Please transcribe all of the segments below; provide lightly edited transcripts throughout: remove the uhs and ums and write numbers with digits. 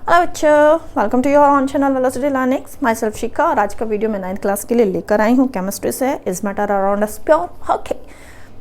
Hello बच्चों, welcome to your own channel velocity learnings. Myself Shikha और आज का वीडियो मैं 9th क्लास के लिए लेकर आई हूँ केमिस्ट्री से। Is matter around us pure. Okay,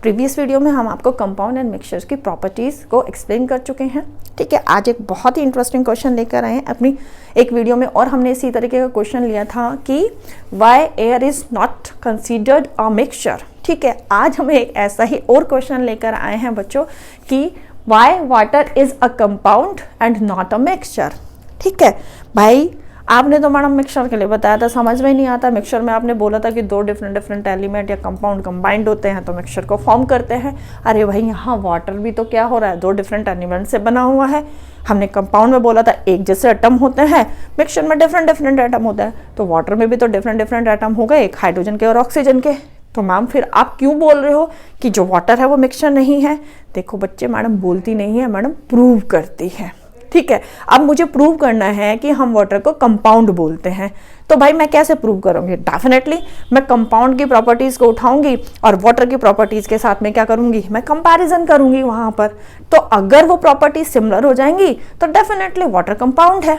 previous video में हम आपको कंपाउंड एंड मिक्सचर्स की प्रॉपर्टीज़ को एक्सप्लेन कर चुके हैं। ठीक है, आज एक बहुत ही इंटरेस्टिंग क्वेश्चन लेकर आए हैं अपनी एक वीडियो में, और हमने इसी तरीके का क्वेश्चन लिया था कि why air is not considered a mixture. ठीक है, आज हम एक ऐसा ही और क्वेश्चन लेकर आए हैं बच्चों कि Y water is a compound and not a mixture. ठीक है भाई, आपने तो मैडम मिक्सचर के लिए बताया था, समझ में नहीं आता। मिक्सचर में आपने बोला था कि दो डिफरेंट एलिमेंट या कंपाउंड कंबाइंड होते हैं तो मिक्सचर को फॉर्म करते हैं। अरे भाई, यहाँ वाटर भी तो क्या हो रहा है, दो डिफरेंट एलिमेंट से बना हुआ है। हमने कंपाउंड में बोला था एक जैसे एटम होते हैं, मिक्सचर में डिफरेंट एटम होता है, तो वाटर में भी तो डिफरेंट एटम हो गए, एक हाइड्रोजन के और ऑक्सीजन के। तो मैम फिर आप क्यों बोल रहे हो कि जो वाटर है वो मिक्सचर नहीं है? देखो बच्चे, मैडम बोलती नहीं है, मैडम प्रूव करती है। ठीक है, अब मुझे प्रूव करना है कि हम वाटर को कंपाउंड बोलते हैं, तो भाई मैं कैसे प्रूव करूंगी? डेफिनेटली मैं कंपाउंड की प्रॉपर्टीज को उठाऊंगी और वाटर की प्रॉपर्टीज के साथ में क्या करूंगी, मैं कंपैरिजन करूंगी वहां पर। तो अगर वो प्रॉपर्टीज सिमिलर हो जाएंगी तो डेफिनेटली वाटर कंपाउंड है।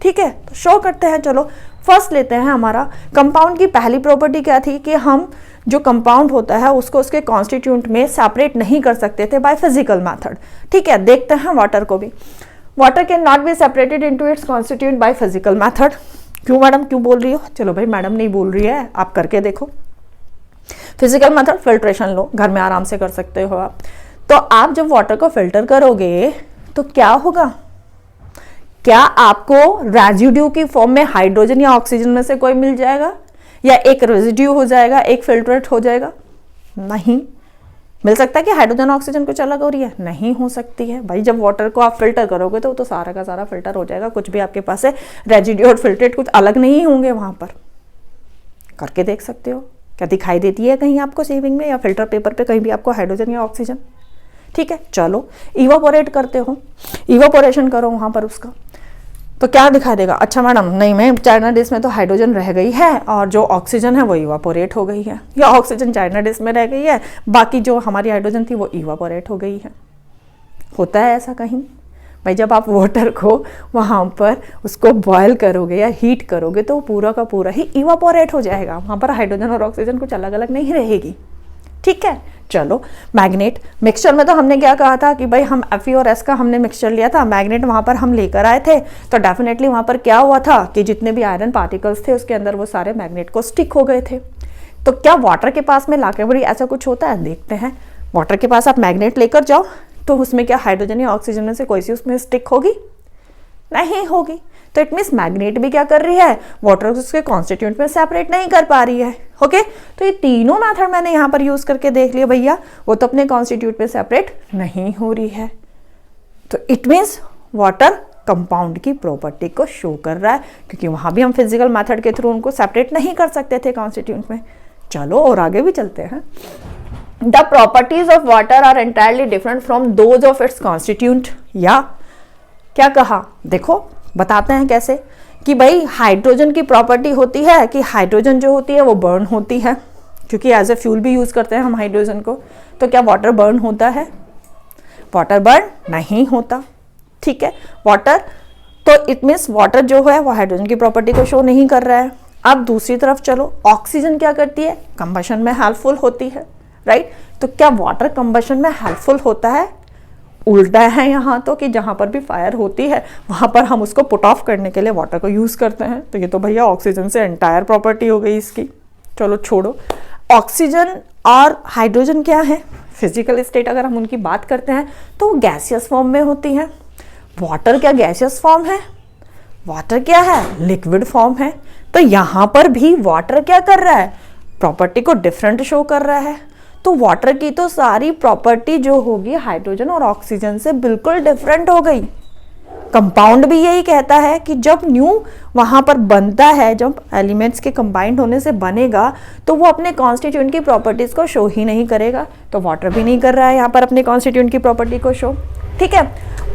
ठीक है, तो शो करते हैं। चलो फर्स्ट लेते हैं। हमारा कंपाउंड की पहली प्रॉपर्टी क्या थी कि हम जो कंपाउंड होता है उसको उसके कॉन्स्टिट्यूएंट में सेपरेट नहीं कर सकते थे बाय फिजिकल मेथड। ठीक है, देखते हैं वाटर को भी। Water can not be separated into its constituent by physical method. क्यों मैडम, क्यों बोल रही हो? चलो भाई, मैडम नहीं बोल रही है, आप करके देखो। फिजिकल मेथड फिल्ट्रेशन लो, घर में आराम से कर सकते हो आप। तो आप जब वाटर को फिल्टर करोगे तो क्या होगा? क्या आपको रेजिड्यू की फॉर्म में हाइड्रोजन या ऑक्सीजन में से कोई मिल जाएगा, या एक रेजिड्यू हो जाएगा, एक फिल्ट्रेट हो जाएगा? नहीं मिल सकता है कि हाइड्रोजन ऑक्सीजन कुछ अलग हो रही है? नहीं हो सकती है भाई। जब वाटर को आप फिल्टर करोगे तो सारा का सारा फिल्टर हो जाएगा, कुछ भी आपके पास है रेजिड्यू और फिल्ट्रेट कुछ अलग नहीं होंगे वहां पर। करके देख सकते हो, क्या दिखाई देती है कहीं आपको सेविंग में या फिल्टर पेपर पे कहीं भी आपको हाइड्रोजन या ऑक्सीजन? ठीक है, चलो इवापोरेट करते हो, इवापोरेशन करो वहां पर उसका, तो क्या दिखा देगा? अच्छा मैडम, नहीं मैं चाइना डिश में तो हाइड्रोजन रह गई है और जो ऑक्सीजन है वो इवापोरेट हो गई है, या ऑक्सीजन चाइना डिश में रह गई है, बाकी जो हमारी हाइड्रोजन थी वो इवापोरेट हो गई है। होता है ऐसा कहीं? भाई जब आप वाटर को वहाँ पर उसको बॉयल करोगे या हीट करोगे तो पूरा का पूरा ही इवापोरेट हो जाएगा, वहाँ पर हाइड्रोजन और ऑक्सीजन कुछ अलग अलग नहीं रहेगी। ठीक है, चलो मैग्नेट। मिक्सचर में तो हमने क्या कहा था कि भाई हम Fe और S का हमने मिक्सचर लिया था, मैग्नेट वहां पर हम लेकर आए थे, तो डेफिनेटली वहां पर क्या हुआ था कि जितने भी आयरन पार्टिकल्स थे उसके अंदर वो सारे मैग्नेट को स्टिक हो गए थे। तो क्या वाटर के पास में लाके बड़ी ऐसा कुछ होता है? देखते हैं। वाटर के पास आप मैग्नेट लेकर जाओ तो उसमें क्या हाइड्रोजन या ऑक्सीजन में से कोई सी उसमें स्टिक होगी? नहीं होगी। तो इट मीन्स मैग्नेट भी क्या कर रही है, वाटर उसके कॉन्स्टिट्यूएंट में सेपरेट नहीं कर पा रही है। ओके, तो ये तीनों मेथड मैंने यहाँ पर यूज करके देख लिया भैया, वो तो अपने कॉन्स्टिट्यूएंट में सेपरेट नहीं हो रही है। तो इट मीन्स वाटर कंपाउंड की प्रॉपर्टी को शो कर रहा है, क्योंकि वहां भी हम फिजिकल मेथड के थ्रू उनको सेपरेट नहीं कर सकते थे कॉन्स्टिट्यूएंट में। चलो और आगे भी चलते हैं। The properties of water are entirely different from those of its constituent. या क्या कहा, देखो बताते हैं कैसे कि भाई हाइड्रोजन की प्रॉपर्टी होती है कि हाइड्रोजन जो होती है वो बर्न होती है, क्योंकि एज ए फ्यूल भी यूज करते हैं हम हाइड्रोजन को। तो क्या वाटर बर्न होता है? वाटर बर्न नहीं होता। ठीक है, वाटर तो इट मीन्स वाटर जो है वो हाइड्रोजन की प्रॉपर्टी को शो नहीं कर रहा है। अब दूसरी तरफ चलो, ऑक्सीजन क्या करती है? कंबशन में हेल्पफुल होती है, राइट? तो क्या वाटर कंबशन में हेल्पफुल होता है? उल्टा है यहाँ तो, कि जहाँ पर भी फायर होती है वहाँ पर हम उसको पुट ऑफ करने के लिए वाटर को यूज़ करते हैं। तो ये तो भैया ऑक्सीजन से एंटायर प्रॉपर्टी हो गई इसकी। चलो छोड़ो, ऑक्सीजन और हाइड्रोजन क्या है? फिजिकल स्टेट अगर हम उनकी बात करते हैं तो वो गैसियस फॉर्म में होती है। वाटर क्या गैसियस फॉर्म है? वाटर क्या है? लिक्विड फॉर्म है। तो यहाँ पर भी वाटर क्या कर रहा है? प्रॉपर्टी को डिफरेंट शो कर रहा है। तो वाटर की तो सारी प्रॉपर्टी जो होगी हाइड्रोजन और ऑक्सीजन से बिल्कुल डिफरेंट हो गई। कंपाउंड भी यही कहता है कि जब न्यू वहां पर बनता है, जब एलिमेंट्स के कंबाइंड होने से बनेगा तो वो अपने कॉन्स्टिट्यूएंट की प्रॉपर्टीज को शो ही नहीं करेगा। तो वाटर भी नहीं कर रहा है यहाँ पर अपने कॉन्स्टिट्यूएंट की प्रॉपर्टी को शो। ठीक है,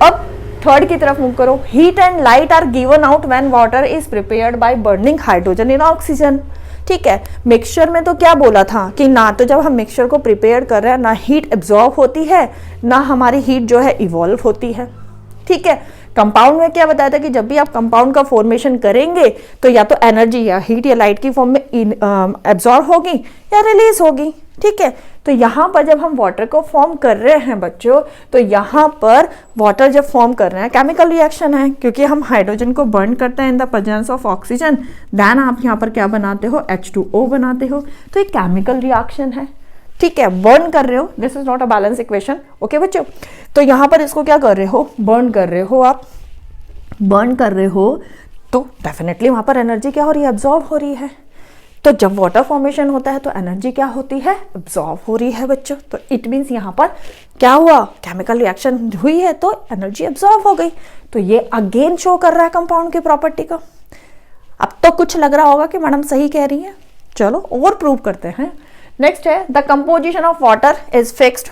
अब थर्ड की तरफ मूव करो। Heat and light are given out when water is prepared by burning hydrogen in oxygen. ठीक है, मिक्सचर में तो क्या बोला था कि ना तो जब हम मिक्सचर को प्रिपेयर कर रहे हैं ना हीट एब्जॉर्ब होती है, ना हमारी हीट जो है इवॉल्व होती है। ठीक है, कंपाउंड में क्या बताया था कि जब भी आप कंपाउंड का फॉर्मेशन करेंगे तो या तो एनर्जी या हीट या लाइट की फॉर्म में एब्जॉर्ब होगी या रिलीज होगी। ठीक है, तो यहाँ पर जब हम वाटर को फॉर्म कर रहे हैं बच्चों, तो यहाँ पर वाटर जब फॉर्म कर रहे हैं केमिकल रिएक्शन है, क्योंकि हम हाइड्रोजन को बर्न करते हैं in the presence of oxygen, then आप यहाँ पर क्या बनाते हो, H2O बनाते हो। तो ये केमिकल रिएक्शन है। ठीक है, बर्न कर रहे हो, this is not a balance equation. Okay बच्चों, तो यहाँ पर इसको क्या कर रहे हो, बर्न कर रहे हो। आप बर्न कर रहे हो तो डेफिनेटली वहां पर एनर्जी क्या हो रही है, एब्जॉर्ब हो रही है। तो जब वाटर फॉर्मेशन होता है तो एनर्जी क्या होती है, एब्जॉर्ब हो रही है बच्चों। तो इट मीन्स यहाँ पर क्या हुआ, केमिकल रिएक्शन हुई है तो एनर्जी एब्जॉर्ब हो गई। तो ये अगेन शो कर रहा है कंपाउंड की प्रॉपर्टी का। अब तो कुछ लग रहा होगा कि मैडम सही कह रही है, चलो और प्रूव करते हैं। नेक्स्ट है the composition of water is fixed.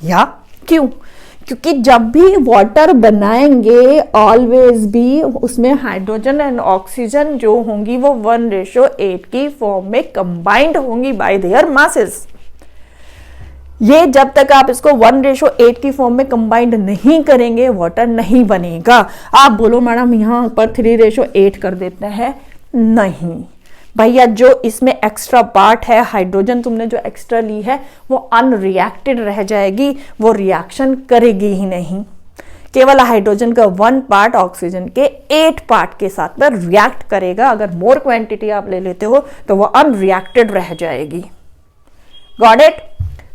या क्यों, क्योंकि जब भी वाटर बनाएंगे ऑलवेज भी उसमें हाइड्रोजन एंड ऑक्सीजन जो होंगी वो 1:8 की फॉर्म में कंबाइंड होंगी बाय देयर मासेस। ये जब तक आप इसको 1:8 की फॉर्म में कंबाइंड नहीं करेंगे वाटर नहीं बनेगा। आप बोलो मैडम यहां पर 3:8 कर देते हैं, नहीं भैया, जो इसमें एक्स्ट्रा पार्ट है हाइड्रोजन तुमने जो एक्स्ट्रा ली है वो अनरिएक्टेड रह जाएगी, वो रिएक्शन करेगी ही नहीं। केवल हाइड्रोजन का 1 पार्ट ऑक्सीजन के 8 पार्ट के साथ में रिएक्ट करेगा। अगर मोर क्वांटिटी आप ले लेते हो तो वो अनरिएक्टेड रह जाएगी। Got it?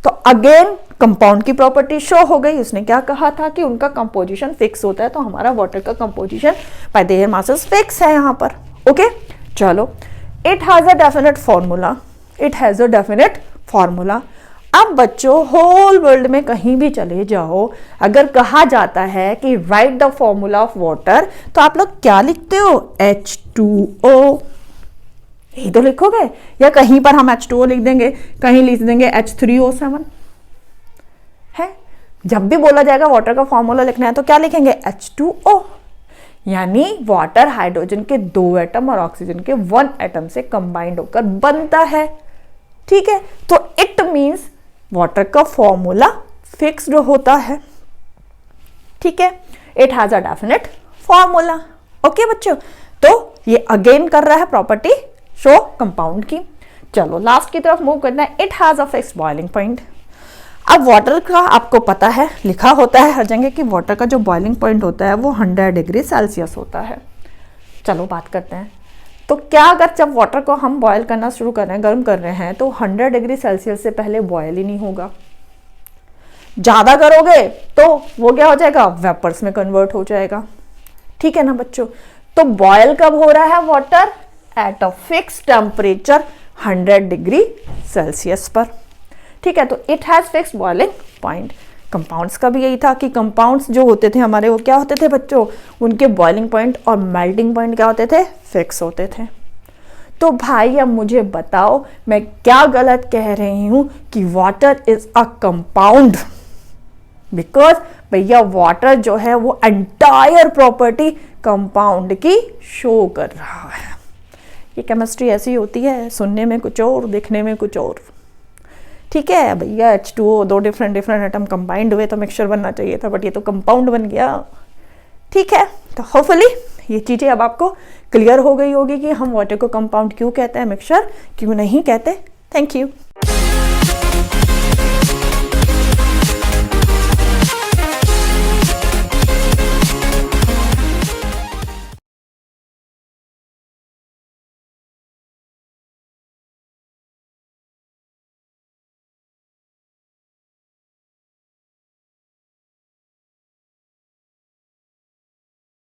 तो अगेन कंपाउंड की प्रॉपर्टी शो हो गई। उसने क्या कहा था कि उनका कंपोजिशन फिक्स होता है, तो हमारा वाटर का composition bye there masses fix है यहाँ पर। ओके, चलो, it has a definite formula. It has a definite formula. अब बच्चों होल वर्ल्ड में कहीं भी चले जाओ, अगर कहा जाता है कि right the formula of water, तो आप लोग क्या लिखते हो, H2O। यही तो लिखोगे, या कहीं पर हम H2O लिख देंगे, कहीं लिख देंगे H3O7 है। जब भी बोला जाएगा वाटर का फॉर्मूला लिखना है तो क्या लिखेंगे, H2O। यानी वाटर हाइड्रोजन के 2 एटम और ऑक्सीजन के 1 एटम से कंबाइंड होकर बनता है। ठीक है, तो इट मींस वाटर का फॉर्मूला फिक्स्ड होता है। ठीक है, it has a definite formula. Okay बच्चों, तो ये अगेन कर रहा है प्रॉपर्टी शो कंपाउंड की। चलो लास्ट की तरफ मूव करना है। It has a fixed boiling point. अब वाटर का आपको पता है, लिखा होता है हर जगह कि वाटर का जो बॉइलिंग पॉइंट होता है वो 100 डिग्री सेल्सियस होता है। चलो बात करते हैं, तो क्या अगर जब वाटर को हम बॉयल करना शुरू कर रहे हैं, गर्म कर रहे हैं, तो 100 डिग्री सेल्सियस से पहले बॉयल ही नहीं होगा। ज़्यादा करोगे तो वो क्या हो जाएगा, वेपर्स में कन्वर्ट हो जाएगा। ठीक है ना बच्चों, तो बॉयल कब हो रहा है water, at a fix temperature 100 degree Celsius पर। ठीक है, तो it has fixed boiling point. Compounds का भी यही था कि कंपाउंड्स जो होते थे हमारे वो क्या होते थे बच्चों, उनके बॉइलिंग पॉइंट और मेल्टिंग पॉइंट क्या होते थे, फिक्स होते थे। तो भाई अब मुझे बताओ मैं क्या गलत कह रही हूं कि water is a compound, because भैया वाटर जो है वो एंटायर प्रॉपर्टी कंपाउंड की शो कर रहा है। ये केमिस्ट्री ऐसी होती है, सुनने में कुछ और, दिखने में कुछ और। ठीक है भैया, H2O 2 डिफरेंट एटम कंबाइंड हुए तो मिक्सचर बनना चाहिए था, बट ये तो कंपाउंड बन गया। ठीक है, तो होपफुली ये चीज़ें अब आपको क्लियर हो गई होगी कि हम वाटर को कंपाउंड क्यों कहते हैं, मिक्सचर क्यों नहीं कहते। Thank you.